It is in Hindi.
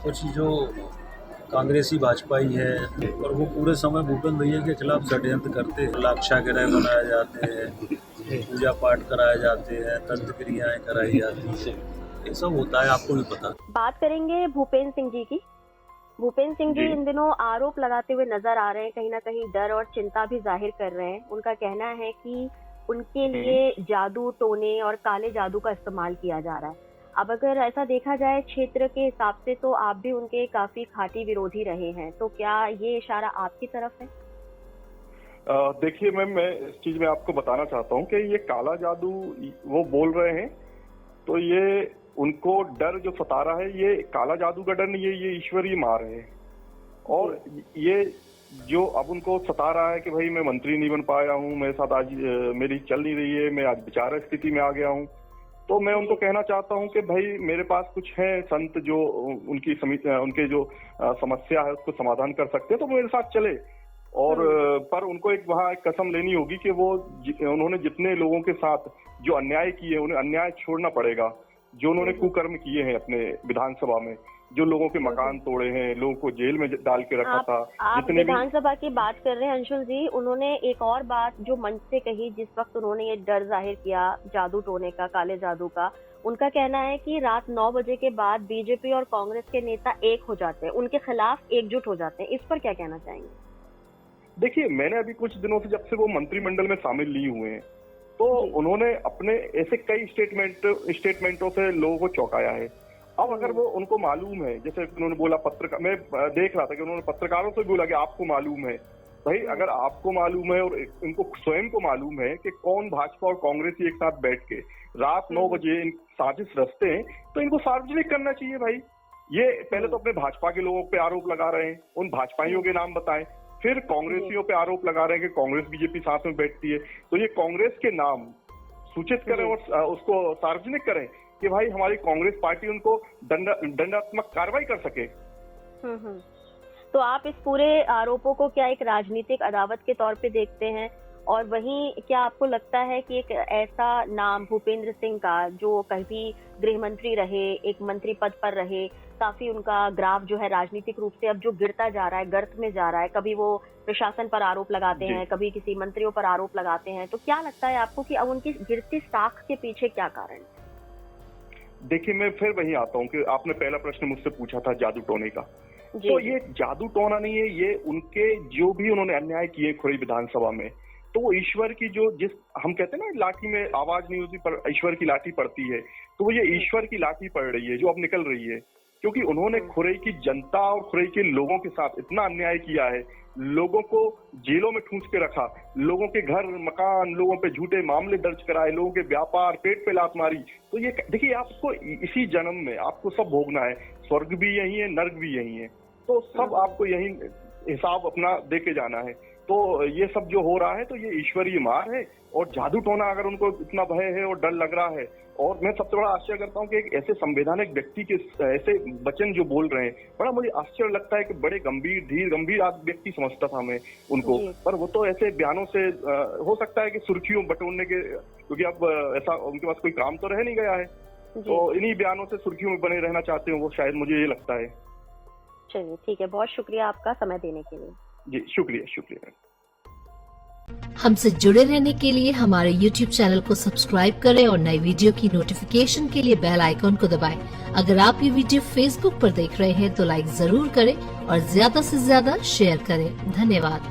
कुछ जो कांग्रेसी भाजपाई है और वो पूरे समय भूपेंद्र भैया के खिलाफ षड्यंत्र करते हैं। लाक्षागृह बनाए जाते हैं, पूजा पाठ कराए जाते हैं, तंत्र क्रियाएँ कराई जाती हैं, ये सब होता है, आपको भी पता है। बात करेंगे भूपेंद्र सिंह जी की। भूपेंद्र सिंह जी इन दिनों आरोप लगाते हुए नजर आ रहे हैं, कहीं ना कहीं डर और चिंता भी जाहिर कर रहे हैं। उनका कहना है कि उनके लिए जादू टोने और काले जादू का इस्तेमाल किया जा रहा है। अब अगर ऐसा देखा जाए क्षेत्र के हिसाब से तो आप भी उनके काफी खाटी विरोधी रहे हैं, तो क्या ये इशारा आपकी तरफ है? देखिए मैम, मैं इस चीज में आपको बताना चाहता हूँ कि ये काला जादू वो बोल रहे हैं, तो ये उनको डर जो सता रहा है, ये काला जादू का डर नहीं है, ये ईश्वरीय मार है। और ये जो अब उनको सता रहा है कि भाई मैं मंत्री नहीं बन पाया हूँ, मेरे साथ आज मेरी चल नहीं रही है, मैं आज विचार स्थिति में आ गया हूँ, तो मैं उनको कहना चाहता हूँ कि भाई मेरे पास कुछ है संत जो उनके जो समस्या है उसको समाधान कर सकते हैं, तो मेरे साथ चले। और पर उनको एक वहाँ एक कसम लेनी होगी कि वो उन्होंने जितने लोगों के साथ जो अन्याय किए उन्हें अन्याय छोड़ना पड़ेगा। जो उन्होंने कुकर्म किए हैं अपने विधानसभा में, जो लोगों के मकान तोड़े हैं, लोगों को जेल में डाल के रखा था। आप विधानसभा की बात कर रहे हैं अंशुल जी। उन्होंने एक और बात जो मंच से कही, जिस वक्त उन्होंने ये डर जाहिर किया जादू टोने का, काले जादू का, उनका कहना है कि रात 9 बजे के बाद बीजेपी और कांग्रेस के नेता एक हो जाते हैं, उनके खिलाफ एकजुट हो जाते हैं। इस पर क्या कहना चाहेंगे? देखिए, मैंने अभी कुछ दिनों से जब से वो मंत्रिमंडल में शामिल नहीं हुए हैं, तो उन्होंने अपने ऐसे कई स्टेटमेंटों से लोगों को चौंकाया है। अब अगर वो उनको मालूम है, जैसे उन्होंने बोला मैं देख रहा था कि उन्होंने पत्रकारों से बोला कि आपको मालूम है। भाई अगर आपको मालूम है और इनको स्वयं को मालूम है कि कौन भाजपा और कांग्रेस एक साथ बैठ के रात 9 बजे इन साजिश रचते हैं, तो इनको सार्वजनिक करना चाहिए। भाई ये पहले तो अपने भाजपा के लोगों पे आरोप लगा रहे हैं, उन भाजपाइयों के नाम बताएं, फिर कांग्रेसियों पे आरोप लगा रहे हैं कि कांग्रेस बीजेपी साथ में बैठती है, तो ये कांग्रेस के नाम सूचित करें और उसको सार्वजनिक करें कि भाई हमारी कांग्रेस पार्टी उनको दंडात्मक कार्रवाई कर सके। तो आप इस पूरे आरोपों को क्या एक राजनीतिक अदावत के तौर पे देखते हैं? और वहीं क्या आपको लगता है कि एक ऐसा नाम भूपेंद्र सिंह का, जो कभी गृह मंत्री रहे, एक मंत्री पद पर रहे, काफी उनका ग्राफ जो है राजनीतिक रूप से अब जो गिरता जा रहा है, गर्त में जा रहा है, कभी वो प्रशासन पर आरोप लगाते हैं, कभी किसी मंत्रियों पर आरोप लगाते हैं, तो क्या लगता है आपको कि अब उनकी गिरती साख के पीछे क्या कारण है? देखिए, मैं फिर वहीं आता हूँ कि आपने पहला प्रश्न मुझसे पूछा था जादू टोने का, तो ये जादू टोना नहीं है, ये उनके जो भी उन्होंने अन्याय किए खुरई विधानसभा में, तो वो ईश्वर की जिस हम कहते हैं ना, लाठी में आवाज नहीं होती पर ईश्वर की लाठी पड़ती है, तो वो ये ईश्वर की लाठी पड़ रही है जो अब निकल रही है, क्योंकि उन्होंने खुरई की जनता और खुरई के लोगों के साथ इतना अन्याय किया है। लोगों को जेलों में ठूंस के रखा, लोगों के घर मकान, लोगों पे झूठे मामले दर्ज कराए, लोगों के व्यापार, पेट पे लात मारी। तो ये देखिए, आपको इसी जन्म में आपको सब भोगना है, स्वर्ग भी यही है, नर्क भी यही है, तो सब आपको यही हिसाब अपना दे के जाना है। तो ये सब जो हो रहा है, तो ये ईश्वरीय मार है। और जादू टोना अगर उनको इतना भय है और डर लग रहा है, और मैं सबसे बड़ा आश्चर्य करता हूँ कि एक ऐसे संवैधानिक व्यक्ति के ऐसे वचन जो बोल रहे हैं, बड़ा मुझे आश्चर्य लगता है कि बड़े गंभीर व्यक्ति समझता था मैं उनको, पर वो तो ऐसे बयानों से हो सकता है कि सुर्खियों बटोरने के, क्योंकि अब ऐसा उनके पास कोई काम तो रह नहीं गया है, तो इन्हीं बयानों से सुर्खियों में बने रहना चाहते हैं वो, शायद मुझे ये लगता है। चलिए ठीक है, बहुत शुक्रिया आपका समय देने के लिए। जी शुक्रिया। हमसे जुड़े रहने के लिए हमारे YouTube चैनल को सब्सक्राइब करें और नई वीडियो की नोटिफिकेशन के लिए बेल आइकॉन को दबाएं। अगर आप ये वीडियो Facebook पर देख रहे हैं तो लाइक जरूर करें और ज्यादा से ज्यादा शेयर करें। धन्यवाद।